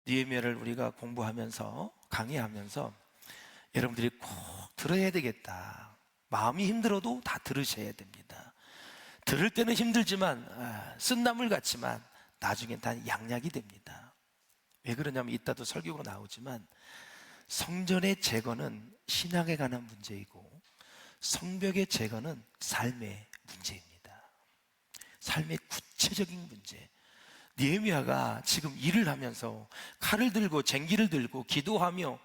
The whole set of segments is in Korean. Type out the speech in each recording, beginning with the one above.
느헤미야를 우리가 공부하면서, 강의하면서 여러분들이 꼭 들어야 되겠다, 마음이 힘들어도 다 들으셔야 됩니다. 들을 때는 힘들지만 쓴나물 같지만 나중엔 다 양약이 됩니다. 왜 그러냐면 이따도 설교가 나오지만 성전의 제거는 신앙에 관한 문제이고 성벽의 제거는 삶의 문제입니다. 삶의 구체적인 문제. 느헤미야가 지금 일을 하면서 칼을 들고 쟁기를 들고 기도하며,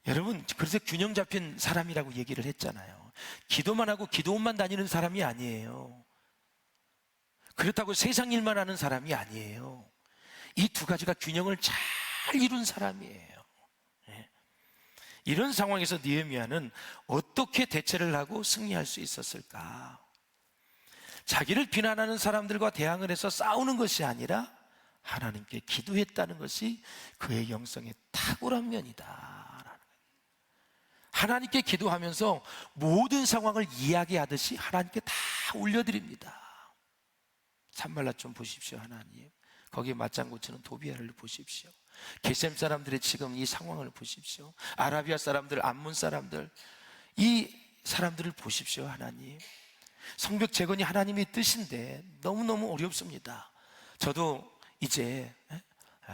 여러분 그래서 균형 잡힌 사람이라고 얘기를 했잖아요. 기도만 하고 기도원만 다니는 사람이 아니에요. 그렇다고 세상 일만 하는 사람이 아니에요. 이 두 가지가 균형을 잘 이룬 사람이에요. 이런 상황에서 느헤미야는 어떻게 대처를 하고 승리할 수 있었을까? 자기를 비난하는 사람들과 대항을 해서 싸우는 것이 아니라 하나님께 기도했다는 것이 그의 영성의 탁월한 면이다. 하나님께 기도하면서 모든 상황을 이야기하듯이 하나님께 다 올려드립니다. 산발랏 좀 보십시오. 하나님, 거기에 맞장구 치는 도비아를 보십시오. 게셈 사람들의 지금 이 상황을 보십시오. 아라비아 사람들, 암몬 사람들, 이 사람들을 보십시오. 하나님, 성벽 재건이 하나님의 뜻인데 너무너무 어렵습니다. 저도 이제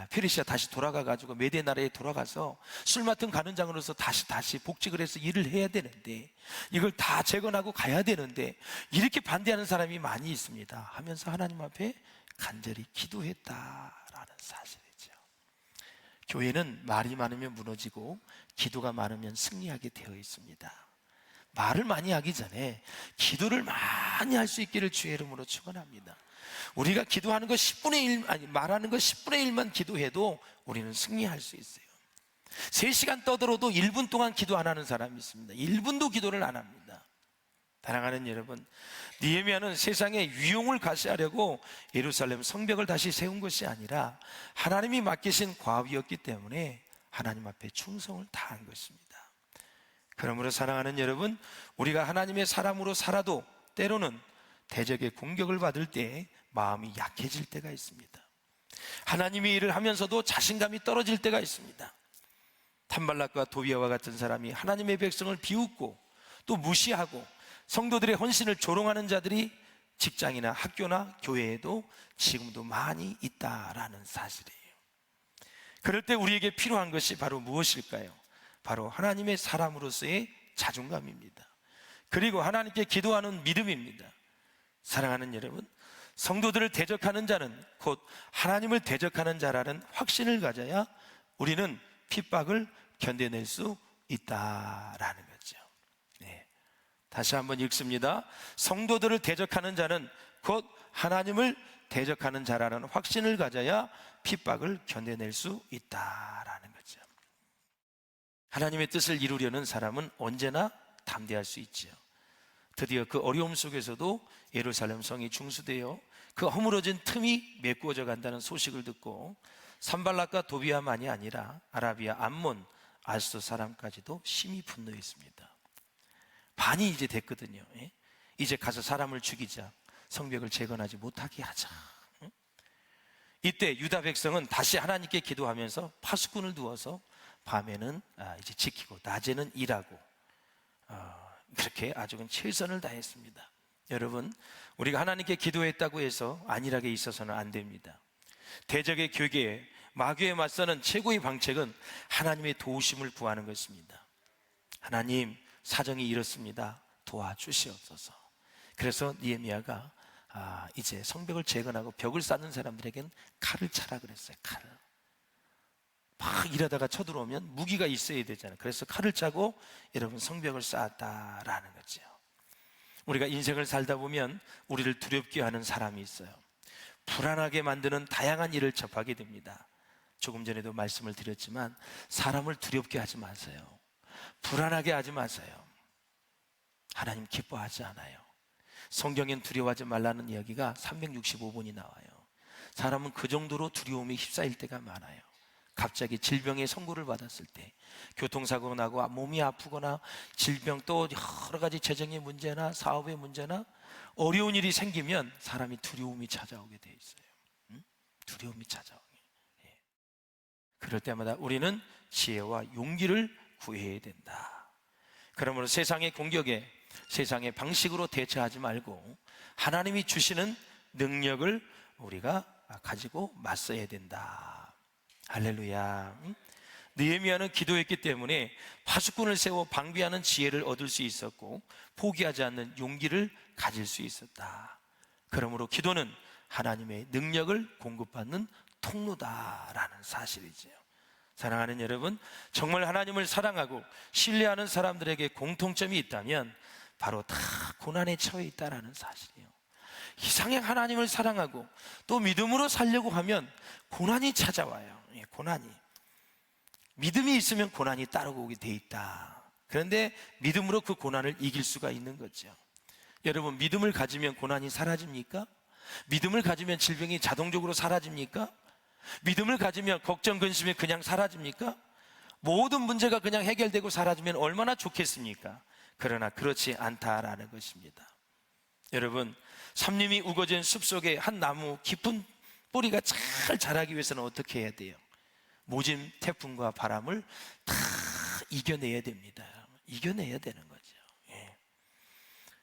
페르시아 다시 돌아가가지고 메대 나라에 돌아가서 술 맡은 가는장으로서 다시 복직을 해서 일을 해야 되는데, 이걸 다 재건하고 가야 되는데 이렇게 반대하는 사람이 많이 있습니다 하면서 하나님 앞에 간절히 기도했다라는 사실이죠. 교회는 말이 많으면 무너지고 기도가 많으면 승리하게 되어 있습니다. 말을 많이 하기 전에 기도를 많이 할 수 있기를 주의 이름으로 축원합니다. 우리가 기도하는 거 10분의 1, 아니 말하는 거 10분의 1만 기도해도 우리는 승리할 수 있어요. 3시간 떠들어도 1분 동안 기도 안 하는 사람이 있습니다. 1분도 기도를 안 합니다. 사랑하는 여러분, 느헤미야는 세상에 위용을 과시하려고 예루살렘 성벽을 다시 세운 것이 아니라 하나님이 맡기신 과업이었기 때문에 하나님 앞에 충성을 다한 것입니다. 그러므로 사랑하는 여러분, 우리가 하나님의 사람으로 살아도 때로는 대적의 공격을 받을 때 마음이 약해질 때가 있습니다. 하나님의 일을 하면서도 자신감이 떨어질 때가 있습니다. 산발랏과 도비아와 같은 사람이 하나님의 백성을 비웃고 또 무시하고 성도들의 헌신을 조롱하는 자들이 직장이나 학교나 교회에도 지금도 많이 있다라는 사실이에요. 그럴 때 우리에게 필요한 것이 바로 무엇일까요? 바로 하나님의 사람으로서의 자존감입니다. 그리고 하나님께 기도하는 믿음입니다. 사랑하는 여러분, 성도들을 대적하는 자는 곧 하나님을 대적하는 자라는 확신을 가져야 우리는 핍박을 견뎌낼 수 있다라는 거죠. 네. 다시 한번 읽습니다. 성도들을 대적하는 자는 곧 하나님을 대적하는 자라는 확신을 가져야 핍박을 견뎌낼 수 있다라는 거죠. 하나님의 뜻을 이루려는 사람은 언제나 담대할 수 있죠. 드디어 그 어려움 속에서도 예루살렘 성이 중수되어 그 허물어진 틈이 메꾸어져 간다는 소식을 듣고 산발랏과 도비아만이 아니라 아라비아 암몬, 아스도 사람까지도 심히 분노했습니다. 반이 이제 됐거든요. 이제 가서 사람을 죽이자, 성벽을 재건하지 못하게 하자. 이때 유다 백성은 다시 하나님께 기도하면서 파수꾼을 두어서 밤에는 이제 지키고 낮에는 일하고 그렇게 아주 최선을 다했습니다. 여러분, 우리가 하나님께 기도했다고 해서 안일하게 있어서는 안 됩니다. 대적의 교계, 마귀에 맞서는 최고의 방책은 하나님의 도우심을 구하는 것입니다. 하나님, 사정이 이렇습니다. 도와주시옵소서. 그래서 느헤미야가 이제 성벽을 재건하고 벽을 쌓는 사람들에겐 칼을 차라 그랬어요. 칼을 막 일하다가 쳐들어오면 무기가 있어야 되잖아요. 그래서 칼을 차고 여러분 성벽을 쌓았다라는 거죠. 우리가 인생을 살다 보면 우리를 두렵게 하는 사람이 있어요. 불안하게 만드는 다양한 일을 접하게 됩니다. 조금 전에도 말씀을 드렸지만 사람을 두렵게 하지 마세요. 불안하게 하지 마세요. 하나님 기뻐하지 않아요. 성경엔 두려워하지 말라는 이야기가 365번이 나와요. 사람은 그 정도로 두려움에 휩싸일 때가 많아요. 갑자기 질병의 선고를 받았을 때, 교통사고가 나고 몸이 아프거나 질병, 또 여러 가지 재정의 문제나 사업의 문제나 어려운 일이 생기면 사람이 두려움이 찾아오게 돼 있어요. 두려움이 찾아오게. 그럴 때마다 우리는 지혜와 용기를 구해야 된다. 그러므로 세상의 공격에, 세상의 방식으로 대처하지 말고 하나님이 주시는 능력을 우리가 가지고 맞서야 된다. 할렐루야. 느헤미야는 기도했기 때문에 파수꾼을 세워 방비하는 지혜를 얻을 수 있었고 포기하지 않는 용기를 가질 수 있었다. 그러므로 기도는 하나님의 능력을 공급받는 통로다라는 사실이지요. 사랑하는 여러분, 정말 하나님을 사랑하고 신뢰하는 사람들에게 공통점이 있다면 바로 다 고난에 처해 있다라는 사실이에요. 이상행 하나님을 사랑하고 또 믿음으로 살려고 하면 고난이 찾아와요. 고난이. 믿음이 있으면 고난이 따르고 오게 돼 있다. 그런데 믿음으로 그 고난을 이길 수가 있는 거죠. 여러분, 믿음을 가지면 고난이 사라집니까? 믿음을 가지면 질병이 자동적으로 사라집니까? 믿음을 가지면 걱정, 근심이 그냥 사라집니까? 모든 문제가 그냥 해결되고 사라지면 얼마나 좋겠습니까? 그러나 그렇지 않다라는 것입니다. 여러분, 삼림이 우거진 숲속에 한 나무 깊은 뿌리가 잘 자라기 위해서는 어떻게 해야 돼요? 모진 태풍과 바람을 다 이겨내야 됩니다. 이겨내야 되는 거죠.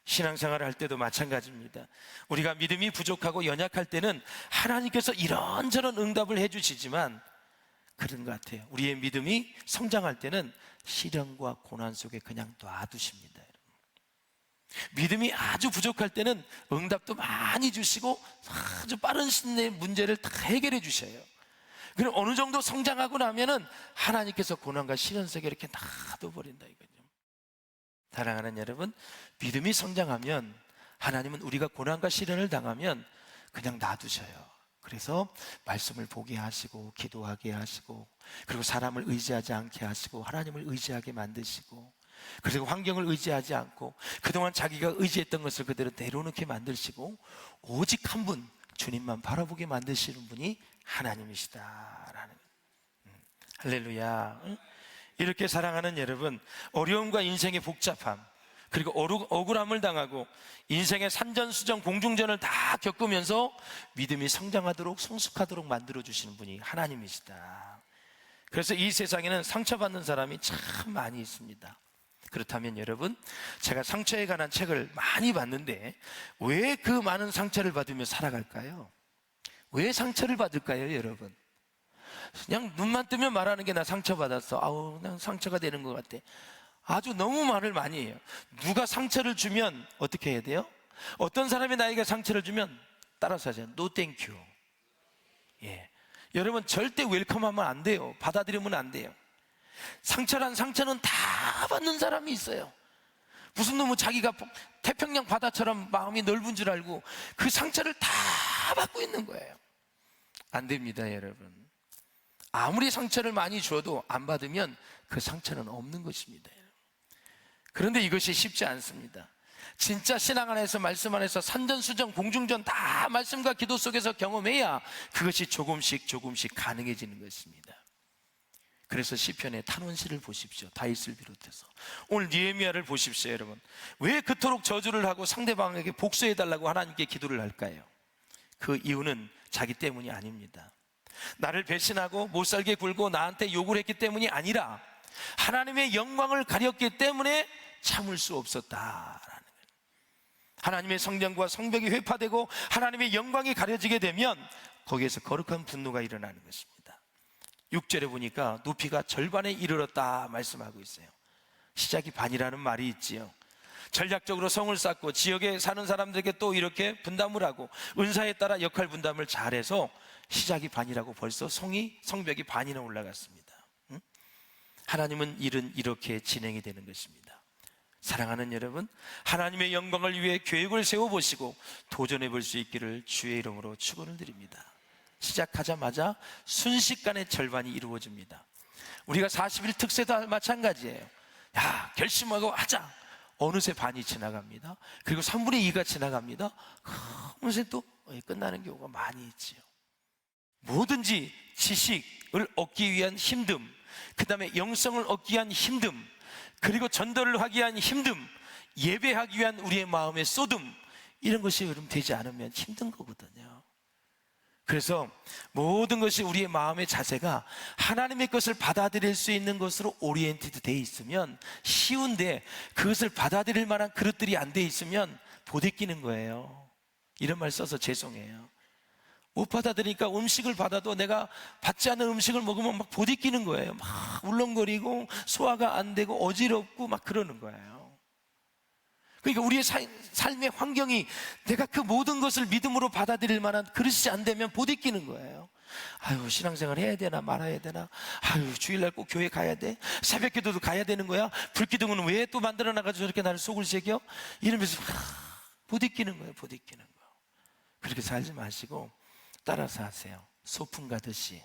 신앙생활을 할 때도 마찬가지입니다. 우리가 믿음이 부족하고 연약할 때는 하나님께서 이런저런 응답을 해주시지만 그런 것 같아요. 우리의 믿음이 성장할 때는 시련과 고난 속에 그냥 놔두십니다. 믿음이 아주 부족할 때는 응답도 많이 주시고 아주 빠른 시일 내에 문제를 다 해결해 주셔요. 그럼 어느 정도 성장하고 나면은 하나님께서 고난과 시련 속에 이렇게 놔둬버린다 이거죠. 사랑하는 여러분, 믿음이 성장하면 하나님은 우리가 고난과 시련을 당하면 그냥 놔두셔요. 그래서 말씀을 보게 하시고 기도하게 하시고 그리고 사람을 의지하지 않게 하시고 하나님을 의지하게 만드시고 그리고 환경을 의지하지 않고 그동안 자기가 의지했던 것을 그대로 내려놓게 만드시고 오직 한 분, 주님만 바라보게 만드시는 분이 하나님이시다라는 할렐루야. 이렇게 사랑하는 여러분, 어려움과 인생의 복잡함 그리고 억울함을 당하고 인생의 산전수전 공중전을 다 겪으면서 믿음이 성장하도록 성숙하도록 만들어주시는 분이 하나님이시다. 그래서 이 세상에는 상처받는 사람이 참 많이 있습니다. 그렇다면 여러분, 제가 상처에 관한 책을 많이 봤는데 왜 그 많은 상처를 받으며 살아갈까요? 왜 상처를 받을까요, 여러분? 그냥 눈만 뜨면 말하는 게 나 상처받았어. 아우, 난 상처가 되는 것 같아. 아주 너무 말을 많이 해요. 누가 상처를 주면 어떻게 해야 돼요? 어떤 사람이 나에게 상처를 주면 따라서 하세요. No thank you. 예. 여러분, 절대 웰컴하면 안 돼요. 받아들이면 안 돼요. 상처란 상처는 다 받는 사람이 있어요. 무슨 놈은 자기가 태평양 바다처럼 마음이 넓은 줄 알고 그 상처를 다 받고 있는 거예요. 안 됩니다, 여러분. 아무리 상처를 많이 줘도 안 받으면 그 상처는 없는 것입니다. 그런데 이것이 쉽지 않습니다. 진짜 신앙 안에서 말씀 안에서 산전수전 공중전 다 말씀과 기도 속에서 경험해야 그것이 조금씩 가능해지는 것입니다. 그래서 시편의 탄원시를 보십시오. 다윗을 비롯해서 오늘 느헤미야를 보십시오. 여러분, 왜 그토록 저주를 하고 상대방에게 복수해달라고 하나님께 기도를 할까요? 그 이유는 자기 때문이 아닙니다. 나를 배신하고 못살게 굴고 나한테 욕을 했기 때문이 아니라 하나님의 영광을 가렸기 때문에 참을 수 없었다라는 거예요. 하나님의 성전과 성벽이 회파되고 하나님의 영광이 가려지게 되면 거기에서 거룩한 분노가 일어나는 것입니다. 6절에 보니까 높이가 절반에 이르렀다 말씀하고 있어요. 시작이 반이라는 말이 있지요. 전략적으로 성을 쌓고 지역에 사는 사람들에게 또 이렇게 분담을 하고 은사에 따라 역할 분담을 잘해서 시작이 반이라고 벌써 성벽이 반이나 올라갔습니다. 하나님은 일은 이렇게 진행이 되는 것입니다. 사랑하는 여러분, 하나님의 영광을 위해 계획을 세워보시고 도전해 볼 수 있기를 주의 이름으로 축원을 드립니다. 시작하자마자 순식간에 절반이 이루어집니다. 우리가 40일 특세도 마찬가지예요. 야, 결심하고 하자. 어느새 반이 지나갑니다. 그리고 3분의 2가 지나갑니다. 어느새 또 끝나는 경우가 많이 있지요. 뭐든지 지식을 얻기 위한 힘듦, 그 다음에 영성을 얻기 위한 힘듦, 그리고 전도를 하기 위한 힘듦, 예배하기 위한 우리의 마음의 쏟음, 이런 것이 여러분 되지 않으면 힘든 거거든요. 그래서 모든 것이 우리의 마음의 자세가 하나님의 것을 받아들일 수 있는 것으로 오리엔티드 돼 있으면 쉬운데, 그것을 받아들일 만한 그릇들이 안 돼 있으면 부대끼는 거예요. 이런 말 써서 죄송해요. 못 받아들이니까 음식을 받아도 내가 받지 않는 음식을 먹으면 막 부대끼는 거예요. 막 울렁거리고 소화가 안 되고 어지럽고 막 그러는 거예요. 그러니까 우리의 삶의 환경이 내가 그 모든 것을 믿음으로 받아들일 만한 그릇이 안 되면 부대끼는 거예요. 아유, 신앙생활 해야 되나 말아야 되나? 아유, 주일날 꼭 교회 가야 돼? 새벽 기도도 가야 되는 거야? 불기둥은 왜 또 만들어 놔가지고 저렇게 나를 속을 새겨? 이러면서 부대끼는 거예요. 부대끼는 거. 그렇게 살지 마시고 따라서 하세요. 소풍 가듯이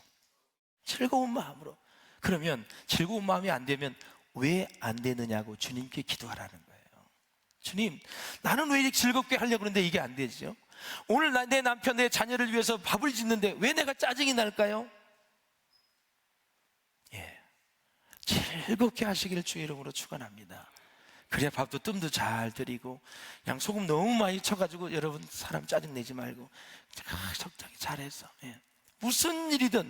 즐거운 마음으로. 그러면 즐거운 마음이 안 되면 왜 안 되느냐고 주님께 기도하라는 거예요. 주님, 나는 왜 즐겁게 하려고 그러는데 이게 안 되죠? 오늘 내 남편, 내 자녀를 위해서 밥을 짓는데 왜 내가 짜증이 날까요? 예, 즐겁게 하시기를 주의 이름으로 축원합니다. 그래야 밥도 뜸도 잘 드리고, 그냥 소금 너무 많이 쳐가지고 여러분 사람 짜증 내지 말고 적당히 잘해서, 예, 무슨 일이든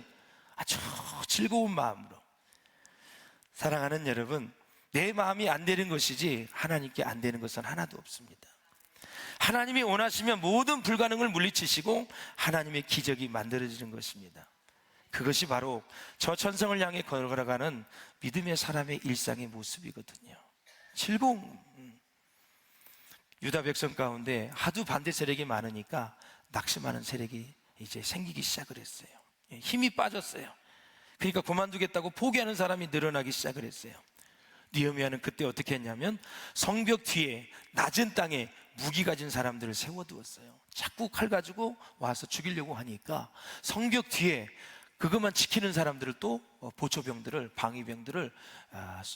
아주 즐거운 마음으로. 사랑하는 여러분, 내 마음이 안 되는 것이지 하나님께 안 되는 것은 하나도 없습니다. 하나님이 원하시면 모든 불가능을 물리치시고 하나님의 기적이 만들어지는 것입니다. 그것이 바로 저 천성을 향해 걸어가는 믿음의 사람의 일상의 모습이거든요. 즐거움. 유다 백성 가운데 하도 반대 세력이 많으니까 낙심하는 세력이 이제 생기기 시작을 했어요. 힘이 빠졌어요. 그러니까 그만두겠다고 포기하는 사람이 늘어나기 시작을 했어요. 느헤미야는 그때 어떻게 했냐면 성벽 뒤에 낮은 땅에 무기 가진 사람들을 세워두었어요. 자꾸 칼 가지고 와서 죽이려고 하니까 성벽 뒤에 그것만 지키는 사람들을, 또 보초병들을, 방위병들을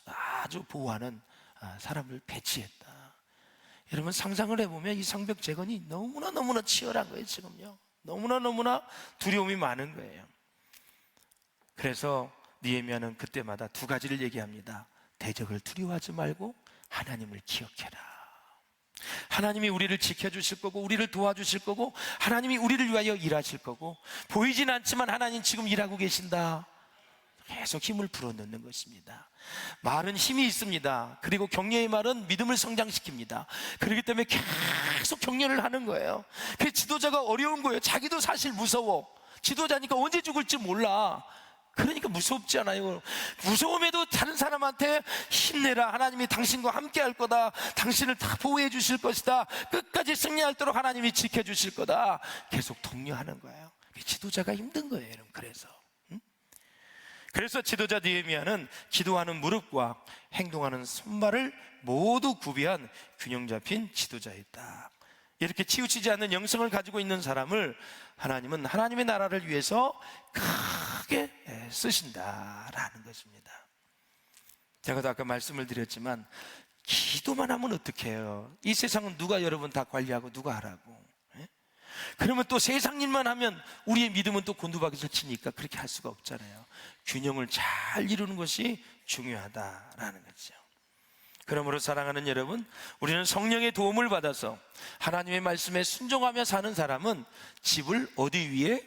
아주 보호하는 사람을 배치했다. 여러분 상상을 해보면 이 성벽 재건이 너무나 치열한 거예요. 지금요 너무나 두려움이 많은 거예요. 그래서 느헤미야는 그때마다 두 가지를 얘기합니다. 대적을 두려워하지 말고 하나님을 기억해라. 하나님이 우리를 지켜주실 거고 우리를 도와주실 거고 하나님이 우리를 위하여 일하실 거고, 보이진 않지만 하나님 지금 일하고 계신다. 계속 힘을 불어넣는 것입니다. 말은 힘이 있습니다. 그리고 격려의 말은 믿음을 성장시킵니다. 그렇기 때문에 계속 격려를 하는 거예요. 그 지도자가 어려운 거예요. 자기도 사실 무서워. 지도자니까 언제 죽을지 몰라. 그러니까 무섭지 않아요. 무서움에도 다른 사람한테 힘내라, 하나님이 당신과 함께 할 거다, 당신을 다 보호해 주실 것이다, 끝까지 승리하도록 하나님이 지켜주실 거다, 계속 독려하는 거예요. 지도자가 힘든 거예요, 여러분. 그래서 지도자 느헤미야는 기도하는 무릎과 행동하는 손발을 모두 구비한 균형 잡힌 지도자였다. 이렇게 치우치지 않는 영성을 가지고 있는 사람을 하나님은 하나님의 나라를 위해서 크게 쓰신다라는 것입니다. 제가 아까 말씀을 드렸지만 기도만 하면 어떡해요? 이 세상은 누가 여러분 다 관리하고 누가 하라고? 그러면 또 세상 일만 하면 우리의 믿음은 또 곤두박이를 치니까 그렇게 할 수가 없잖아요. 균형을 잘 이루는 것이 중요하다라는 거죠. 그러므로 사랑하는 여러분, 우리는 성령의 도움을 받아서 하나님의 말씀에 순종하며 사는 사람은 집을 어디 위에?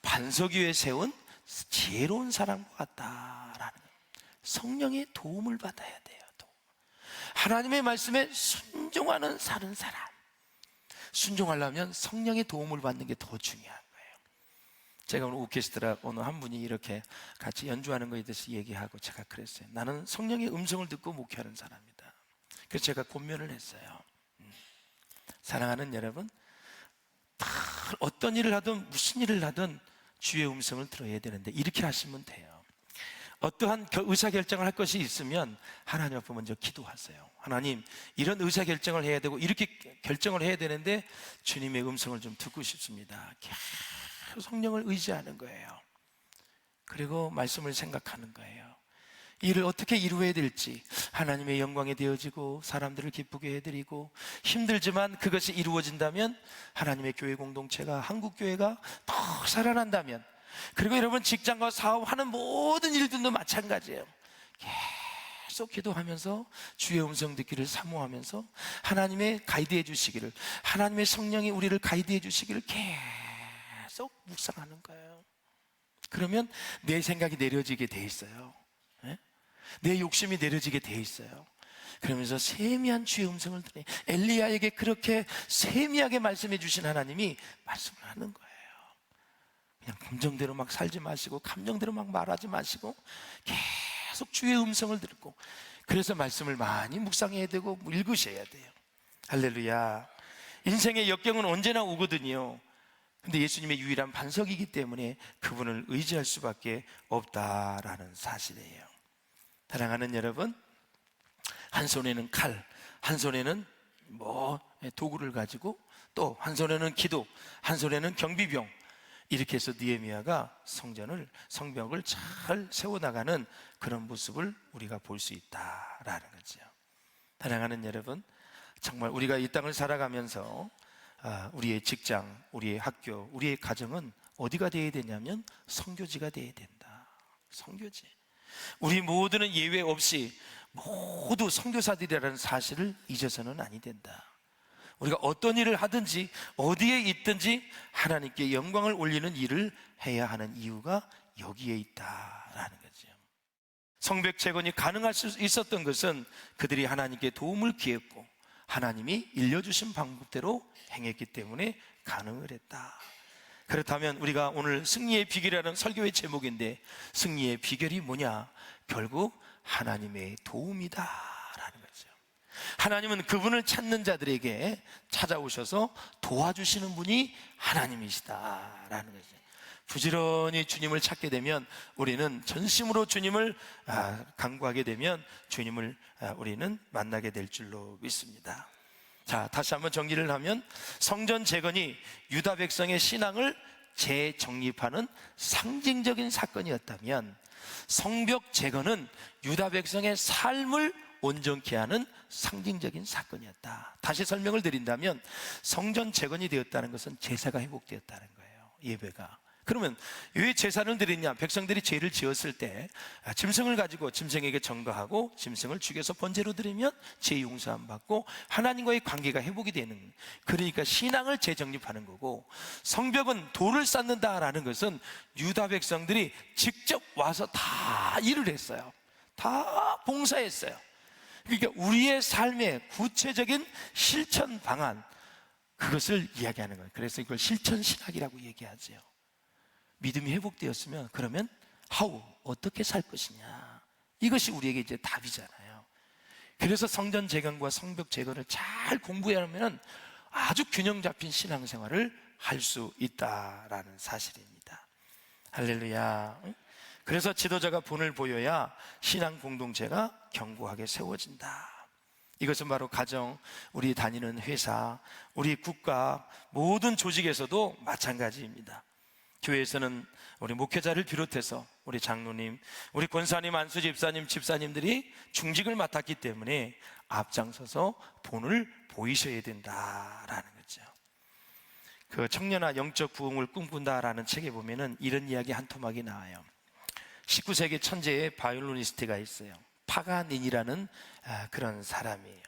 반석 위에 세운 지혜로운 사람과 같다라는 거예요. 성령의 도움을 받아야 돼요. 하나님의 말씀에 순종하는 사는 사람. 순종하려면 성령의 도움을 받는 게 더 중요한 거예요. 제가 오늘 오케스트라 오늘 한 분이 이렇게 같이 연주하는 것에 대해서 얘기하고 제가 그랬어요. 나는 성령의 음성을 듣고 목회하는 사람이다. 그래서 제가 권면을 했어요. 사랑하는 여러분, 다 어떤 일을 하든 무슨 일을 하든 주의 음성을 들어야 되는데 이렇게 하시면 돼요. 어떠한 의사결정을 할 것이 있으면 하나님 앞에 먼저 기도하세요. 하나님, 이런 의사결정을 해야 되고 이렇게 결정을 해야 되는데 주님의 음성을 좀 듣고 싶습니다. 계속 성령을 의지하는 거예요. 그리고 말씀을 생각하는 거예요. 일을 어떻게 이루어야 될지, 하나님의 영광에 되어지고 사람들을 기쁘게 해드리고, 힘들지만 그것이 이루어진다면 하나님의 교회 공동체가, 한국교회가 더 살아난다면, 그리고 여러분 직장과 사업하는 모든 일들도 마찬가지예요. 계속 기도하면서 주의 음성 듣기를 사모하면서 하나님의 가이드해 주시기를, 하나님의 성령이 우리를 가이드해 주시기를 계속 묵상하는 거예요. 그러면 내 생각이 내려지게 돼 있어요. 예? 내 욕심이 내려지게 돼 있어요. 그러면서 세미한 주의 음성을 들으니 엘리야에게 그렇게 세미하게 말씀해 주신 하나님이 말씀을 하는 거예요. 그냥 감정대로 막 살지 마시고 감정대로 막 말하지 마시고 계속 주의 음성을 듣고, 그래서 말씀을 많이 묵상해야 되고 읽으셔야 돼요. 할렐루야. 인생의 역경은 언제나 오거든요. 근데 예수님의 유일한 반석이기 때문에 그분을 의지할 수밖에 없다라는 사실이에요. 사랑하는 여러분, 한 손에는 칼, 한 손에는 도구를 가지고, 또 한 손에는 기도, 한 손에는 경비병, 이렇게 해서 느헤미야가 성벽을 잘 세워나가는 그런 모습을 우리가 볼 수 있다라는 거죠. 사랑하는 여러분, 정말 우리가 이 땅을 살아가면서 우리의 직장, 우리의 학교, 우리의 가정은 어디가 되어야 되냐면 선교지가 되어야 된다. 선교지. 우리 모두는 예외 없이 모두 선교사들이라는 사실을 잊어서는 아니 된다. 우리가 어떤 일을 하든지 어디에 있든지 하나님께 영광을 올리는 일을 해야 하는 이유가 여기에 있다라는 거죠. 성벽 재건이 가능할 수 있었던 것은 그들이 하나님께 도움을 구했고 하나님이 일러주신 방법대로 행했기 때문에 가능을 했다. 그렇다면 우리가 오늘 승리의 비결이라는 설교의 제목인데, 승리의 비결이 뭐냐? 결국 하나님의 도움이다라는 거죠. 하나님은 그분을 찾는 자들에게 찾아오셔서 도와주시는 분이 하나님이시다라는 거죠. 부지런히 주님을 찾게 되면, 우리는 전심으로 주님을 간구하게 되면 주님을 우리는 만나게 될 줄로 믿습니다. 자, 다시 한번 정리를 하면, 성전 재건이 유다 백성의 신앙을 재정립하는 상징적인 사건이었다면, 성벽 재건은 유다 백성의 삶을 온전케 하는 상징적인 사건이었다. 다시 설명을 드린다면, 성전 재건이 되었다는 것은 제사가 회복되었다는 거예요. 예배가. 그러면 왜 제사를 드리냐? 백성들이 죄를 지었을 때 짐승을 가지고 짐승에게 전가하고 짐승을 죽여서 번제로 드리면 죄 용서함 받고 하나님과의 관계가 회복이 되는, 그러니까 신앙을 재정립하는 거고, 성벽은 돌을 쌓는다라는 것은 유다 백성들이 직접 와서 다 일을 했어요. 다 봉사했어요. 그러니까 우리의 삶의 구체적인 실천 방안, 그것을 이야기하는 거예요. 그래서 이걸 실천 신학이라고 얘기하죠. 믿음이 회복되었으면 그러면 어떻게 살 것이냐, 이것이 우리에게 이제 답이잖아요. 그래서 성전 재건과 성벽 재건을 잘 공부하면 아주 균형 잡힌 신앙생활을 할 수 있다라는 사실입니다. 할렐루야. 그래서 지도자가 본을 보여야 신앙 공동체가 견고하게 세워진다. 이것은 바로 가정, 우리 다니는 회사, 우리 국가, 모든 조직에서도 마찬가지입니다. 교회에서는 우리 목회자를 비롯해서 우리 장로님, 우리 권사님, 안수 집사님, 집사님들이 중직을 맡았기 때문에 앞장서서 본을 보이셔야 된다라는 거죠. 그 청년아 영적 부흥을 꿈꾼다라는 책에 보면은 이런 이야기 한 토막이 나와요. 19세기 천재의 바이올리니스트가 있어요. 파가니니라는 그런 사람이에요.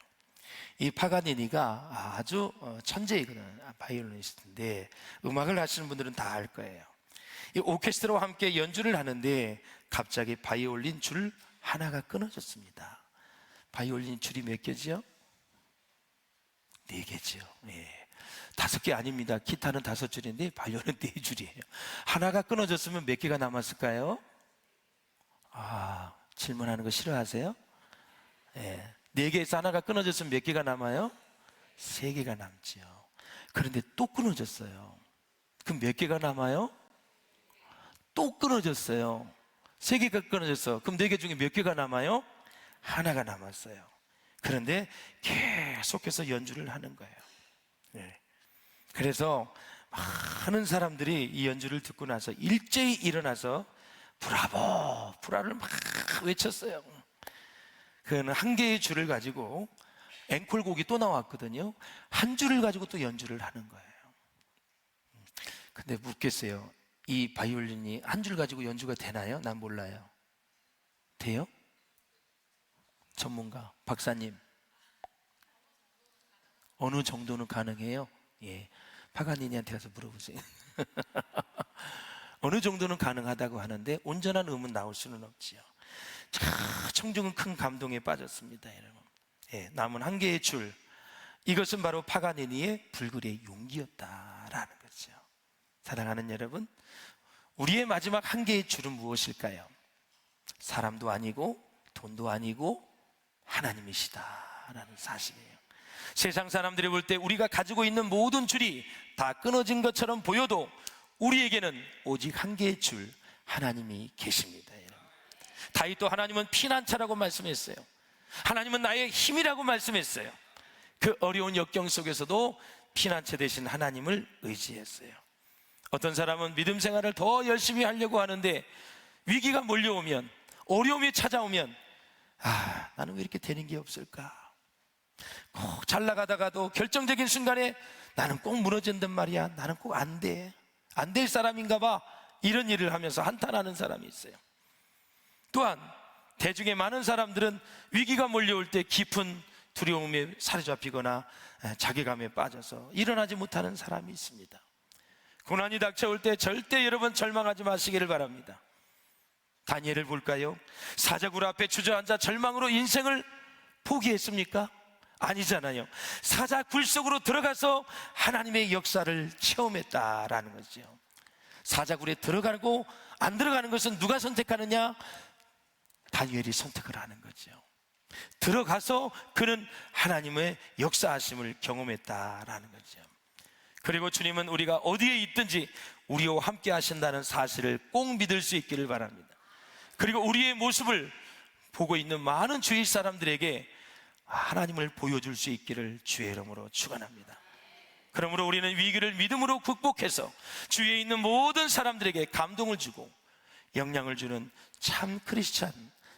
이 파가니니가 아주 천재이거든. 바이올리니스트인데 음악을 하시는 분들은 다 알 거예요. 이 오케스트라와 함께 연주를 하는데 갑자기 바이올린 줄 하나가 끊어졌습니다. 바이올린 줄이 몇 개죠? 4개죠. 네. 5개 아닙니다. 기타는 5줄인데 바이올린 4줄이에요. 하나가 끊어졌으면 몇 개가 남았을까요? 질문하는 거 싫어하세요? 네. 4개에서 하나가 끊어졌으면 몇 개가 남아요? 3개가 남죠. 그런데 또 끊어졌어요. 그럼 몇 개가 남아요? 또 끊어졌어요. 3개가 끊어졌어. 그럼 4개 중에 몇 개가 남아요? 하나가 남았어요. 그런데 계속해서 연주를 하는 거예요. 네. 그래서 많은 사람들이 이 연주를 듣고 나서 일제히 일어나서 브라보, 브라를 막 외쳤어요. 그는 한 개의 줄을 가지고, 앵콜곡이 또 나왔거든요. 한 줄을 가지고 또 연주를 하는 거예요. 근데 묻겠어요. 이 바이올린이 한 줄 가지고 연주가 되나요? 난 몰라요. 돼요? 전문가, 박사님. 어느 정도는 가능해요? 예. 파가니니한테 가서 물어보세요. 어느 정도는 가능하다고 하는데 온전한 음은 나올 수는 없지요. 청중은 큰 감동에 빠졌습니다, 여러분. 예, 남은 한 개의 줄, 이것은 바로 파가니니의 불굴의 용기였다라는 거죠. 사랑하는 여러분, 우리의 마지막 한 개의 줄은 무엇일까요? 사람도 아니고 돈도 아니고 하나님이시다라는 사실이에요. 세상 사람들이 볼 때 우리가 가지고 있는 모든 줄이 다 끊어진 것처럼 보여도 우리에게는 오직 한 개의 줄, 하나님이 계십니다. 다윗도 하나님은 피난처라고 말씀했어요. 하나님은 나의 힘이라고 말씀했어요. 그 어려운 역경 속에서도 피난처 되신 하나님을 의지했어요. 어떤 사람은 믿음 생활을 더 열심히 하려고 하는데 위기가 몰려오면, 어려움이 찾아오면, 나는 왜 이렇게 되는 게 없을까? 꼭 잘 나가다가도 결정적인 순간에 나는 꼭 무너진단 말이야. 나는 꼭 안 돼. 안 될 사람인가 봐. 이런 일을 하면서 한탄하는 사람이 있어요. 또한 대중의 많은 사람들은 위기가 몰려올 때 깊은 두려움에 사로잡히거나 자괴감에 빠져서 일어나지 못하는 사람이 있습니다. 고난이 닥쳐올 때 절대 여러분 절망하지 마시기를 바랍니다. 다니엘을 볼까요? 사자굴 앞에 주저앉아 절망으로 인생을 포기했습니까? 아니잖아요. 사자굴 속으로 들어가서 하나님의 역사를 체험했다라는 거죠. 사자굴에 들어가고 안 들어가는 것은 누가 선택하느냐? 다니엘이 선택을 하는 거죠. 들어가서 그는 하나님의 역사하심을 경험했다라는 거죠. 그리고 주님은 우리가 어디에 있든지 우리와 함께 하신다는 사실을 꼭 믿을 수 있기를 바랍니다. 그리고 우리의 모습을 보고 있는 많은 주위 사람들에게 하나님을 보여줄 수 있기를 주의 이름으로 축원합니다. 그러므로 우리는 위기를 믿음으로 극복해서 주위에 있는 모든 사람들에게 감동을 주고 영향을 주는 참 크리스찬,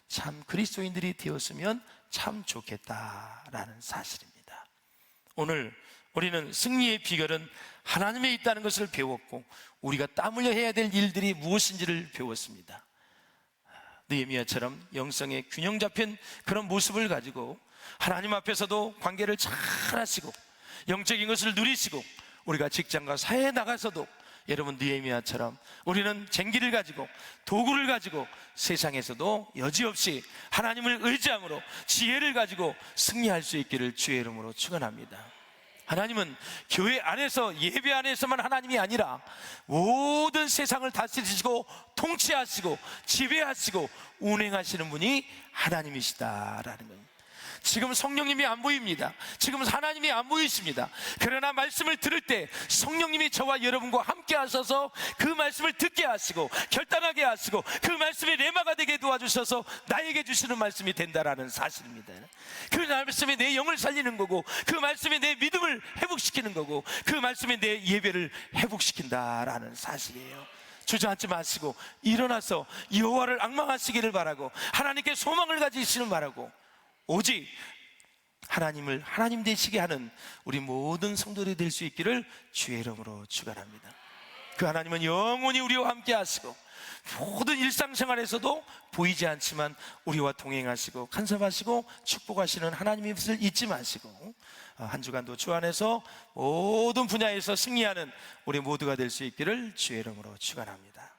참 그리스도인들이 되었으면 참 좋겠다라는 사실입니다. 오늘 우리는 승리의 비결은 하나님에 있다는 것을 배웠고 우리가 땀 흘려 해야 될 일들이 무엇인지를 배웠습니다. 느헤미야처럼 영성의 균형 잡힌 그런 모습을 가지고 하나님 앞에서도 관계를 잘 하시고 영적인 것을 누리시고 우리가 직장과 사회에 나가서도 여러분 느헤미야처럼 우리는 쟁기를 가지고 도구를 가지고 세상에서도 여지없이 하나님을 의지함으로 지혜를 가지고 승리할 수 있기를 주의 이름으로 축원합니다. 하나님은 교회 안에서 예배 안에서만 하나님이 아니라 모든 세상을 다스리시고 통치하시고 지배하시고 운행하시는 분이 하나님이시다라는 겁니다. 지금 성령님이 안 보입니다. 지금 하나님이 안 보이십니다. 그러나 말씀을 들을 때 성령님이 저와 여러분과 함께 하셔서 그 말씀을 듣게 하시고 결단하게 하시고 그 말씀이 레마가 되게 도와주셔서 나에게 주시는 말씀이 된다라는 사실입니다. 그 말씀이 내 영을 살리는 거고 그 말씀이 내 믿음을 회복시키는 거고 그 말씀이 내 예배를 회복시킨다라는 사실이에요. 주저앉지 마시고 일어나서 여호와를 앙망하시기를 바라고 하나님께 소망을 가지시는 바라고 오직 하나님을 하나님 되시게 하는 우리 모든 성도들이 될 수 있기를 주의 이름으로 축원합니다. 그 하나님은 영원히 우리와 함께 하시고 모든 일상생활에서도 보이지 않지만 우리와 동행하시고 간섭하시고 축복하시는 하나님의 뜻을 잊지 마시고 한 주간도 주 안에서 모든 분야에서 승리하는 우리 모두가 될 수 있기를 주의 이름으로 축원합니다.